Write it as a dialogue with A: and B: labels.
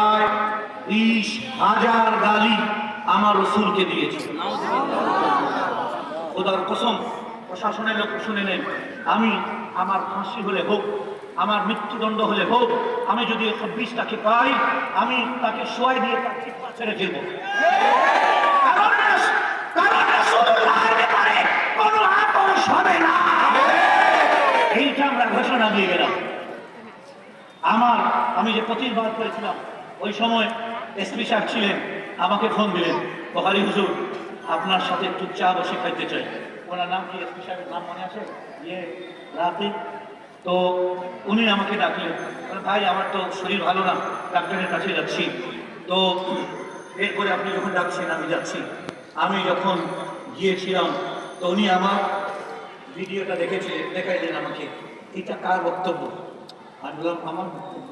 A: 20,000 গালি আমার রসুলকে দিয়েছে। খোদার কসম, প্রশাসনের লোক শুনে নেন, আমি আমার ফাঁসি হলে হোক, আমার মৃত্যুদণ্ড হলে হোক, আমি যদি 26টাকে পাই, আমি তাকে শোয়াই দিয়ে তার চিৎকার ছেড়ে ফেলবো। কোনো আপোষ হবে না, এইটা আমরা ঘোষণা দিয়ে গেলাম। আমি যে প্রতিবাদ করেছিলাম, ওই সময় এসপি সাহেব ছিলেন, আমাকে ফোন দিলেন, বহারি হুজুর আপনার সাথে একটু চা বসে খাইতে চাই। ওনার নাম কি, এসপি সাহেবের নাম মনে আছে? রাতে তো উনি আমাকে ডাকলেন, ভাই আমার তো শরীর ভালো না, ডাক্তারের কাছে যাচ্ছি। তো এরপরে আপনি যখন ডাকছেন আমি যাচ্ছি। আমি যখন গিয়েছিলাম তো উনি আমার ভিডিওটা দেখাইলেন আমাকে, এটা কার বক্তব্য? আমি বললাম আমার বক্তব্য।